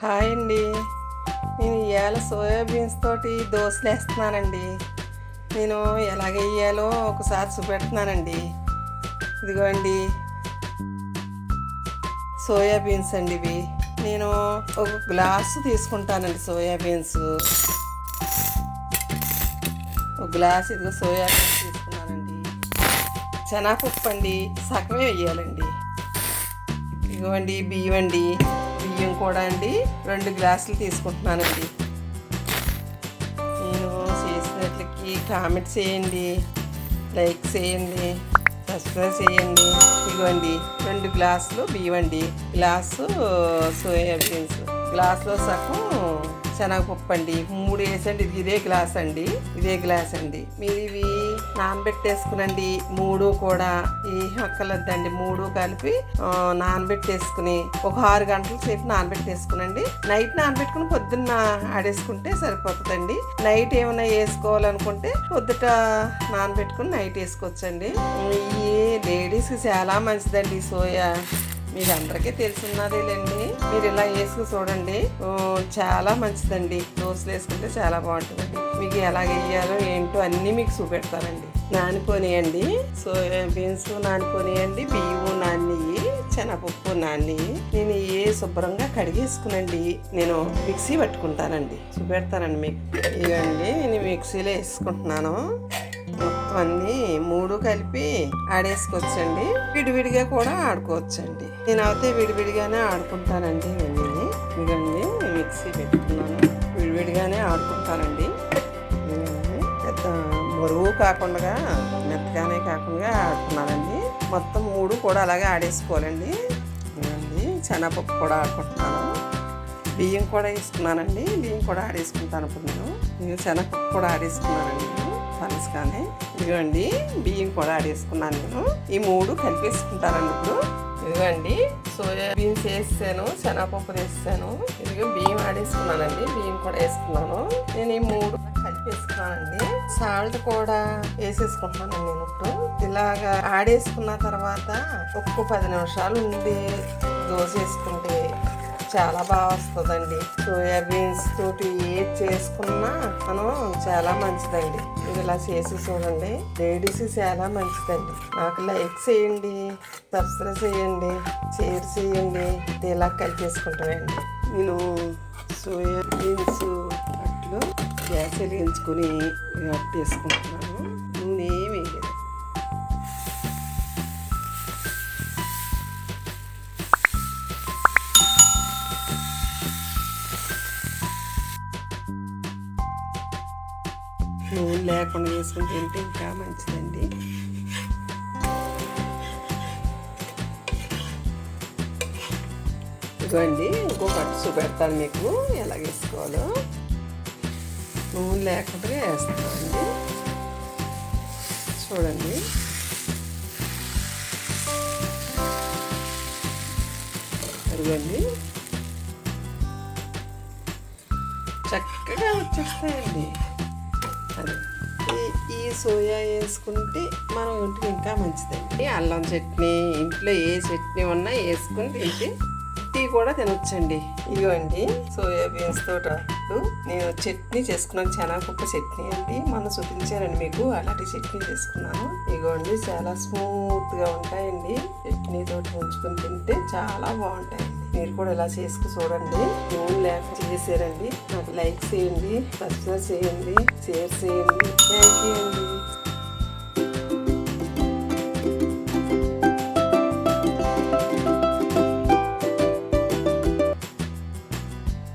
Hi అండి. నేను ఇవాళ సోయా బీన్స్ తోటి దోశలు వేస్తున్నానండి. నేను ఎలాగ వేయాలో ఒకసారి చూపెడుతున్నానండి. ఇదిగో అండి సోయా బీన్స్ అండి. ఇవి నేను ఒక గ్లాసు తీసుకుంటానండి. సోయా బీన్స్ ఒక గ్లాస్, ఇదిగో సోయా బీన్స్ తీసుకున్నానండి. శనగపప్పు అండి సగమే వేయాలండి. ఇదిగోండి బియ్యం అండి. బియ్యం కూడా అండి 2 గ్లాసులు తీసుకుంటున్నానండి. నేను చేసినట్లకి కామెంట్ చేయండి, లైక్ చేయండి, సబ్స్క్రైబ్ చేయండి. ఇదిగోండి 2 గ్లాసులు బియ్యం అండి, గ్లాసు సోయా బీన్స్, గ్లాసులో సగం శనగపప్పు అండి. 3 వేసండి. ఇదే గ్లాస్ అండి, ఇదే గ్లాస్ అండి. మీరు ఇవి నానబెట్టేసుకునండి. 3 కూడా ఏం అక్కర్లేదండి. 3 కలిపి నానబెట్టేసుకుని ఒక 6 గంటల సేపు నానబెట్టేసుకునండి. నైట్ నానబెట్టుకుని పొద్దున్న ఆడేసుకుంటే సరిపోతుందండి. నైట్ ఏమైనా వేసుకోవాలనుకుంటే పొద్దుట నానబెట్టుకుని నైట్ వేసుకోవచ్చండి. ఈ లేడీస్కి చాలా మంచిదండి సోయా. మీకు అందరికీ తెలిసినదేలేండి. మీరు ఇలా వేసుకుని చూడండి, చాలా మంచిదండి. దోశలు వేసుకుంటే చాలా బాగుంటుందండి. మీకు ఎలా వేయాలో ఏంటో అన్నీ మీకు చూపెడతానండి. నానిపోనియండి సోయా బీన్స్, నానిపోనియండి బియ్యం, నానియ్యి శనగపప్పు నానియ్యి. నేను శుభ్రంగా కడిగేసుకునండి నేను మిక్సీ పట్టుకుంటానండి. చూపెడతానండి మీకు. ఇవ్వండి నేను మిక్సీలో వేసుకుంటున్నాను. మొత్తం అన్నీ 3 కలిపి ఆడేసుకోవచ్చండి. విడివిడిగా కూడా ఆడుకోవచ్చండి. నేను అయితే విడివిడిగానే ఆడుకుంటానండి. ఇవన్నీ ఇదండి మిక్సీ పెట్టుకున్నాను. విడివిడిగానే ఆడుకుంటానండి. పెద్ద బరువు కాకుండా మెత్తగానే కాకుండా ఆడుకున్నానండి. మొత్తం 3 కూడా అలాగే ఆడేసుకోవాలండి. ఇదండి శనగపప్పు కూడా ఆడుకుంటున్నాను. బియ్యం కూడా వేసుకున్నానండి. బియ్యం కూడా ఆడేసుకుంటాను. ఇప్పుడు నేను శనగపప్పు కూడా ఆడేసుకున్నానండి. పలుసుగానే ఇదిగోండి బియ్యం కూడా ఆడేసుకున్నాను. నేను ఈ 3 కలిపేసుకుంటానండి. ఇప్పుడు ఇదిగోండి సోయా బీన్స్ వేసాను, శనగపప్పు వేసాను, ఇదిగో బియ్యం ఆడేసుకున్నానండి. బియ్యం కూడా వేసుకున్నాను. నేను ఈ 3 కలిపేసుకున్నానండి. సాల్ట్ కూడా వేసేసుకుంటున్నాను నేను. ఇప్పుడు ఇలాగా ఆడేసుకున్న తర్వాత ఒక్క 10 నిమిషాలు ఉండి దోశ వేసుకుంటే చాలా బాగా వస్తుందండి. సోయా బీన్స్ తోటి ఏది చేసుకున్నా మనం చాలా మంచిదండి. మీరు ఇలా చేసి చూడండి. లేడీస్ చాలా మంచిదండి. నాకు లైక్ చేయండి, సబ్స్క్రైబ్ చేయండి, షేర్ చేయండి. ఇలా కలిపేసుకుంటామండి. నేను సోయా బీన్స్ అట్లు గ్యాస్ వెలిగించుకొని అట్టు వేసుకుంటున్నాను. నూనె ఏమి వేయలేదు. నూనె లేకుండా వేసుకుని తింటే ఇంకా మంచిదండి. ఇదిగోండి ఇంకొక అట్టు చూపెడతాను మీకు ఎలా వేసుకోవాలో. నూనె లేకుండా వేస్తానండి. చూడండి ఇదిగోండి చక్కగా వచ్చేస్తాయండి. ఈ సోయా వేసుకుంటే మనం ఒంటికి ఇంకా మంచిదండి. అల్లం చట్నీ, ఇంట్లో ఏ చట్నీ ఉన్నా వేసుకుని తింటే టీ కూడా తినొచ్చండి. ఇదిగోండి సోయా బీన్స్ తోటి నేను చట్నీ చేసుకున్నాను. శనగపప్పు చట్నీ అండి. మనం చూపించానండి మీకు. అలాంటి చట్నీ చేసుకున్నాను. ఇదిగోండి చాలా స్మూత్గా ఉంటాయండి. చట్నీ తోటి ఉంచుకొని తింటే చాలా బాగుంటాయండి. మీరు కూడా ఇలా చేసుకు చూడండి. నూనె లేక చేసారండి. నాకు లైక్ చేయండి, సబ్స్క్రైబ్ చేయండి, షేర్ చేయండి. థ్యాంక్ యూ అండి.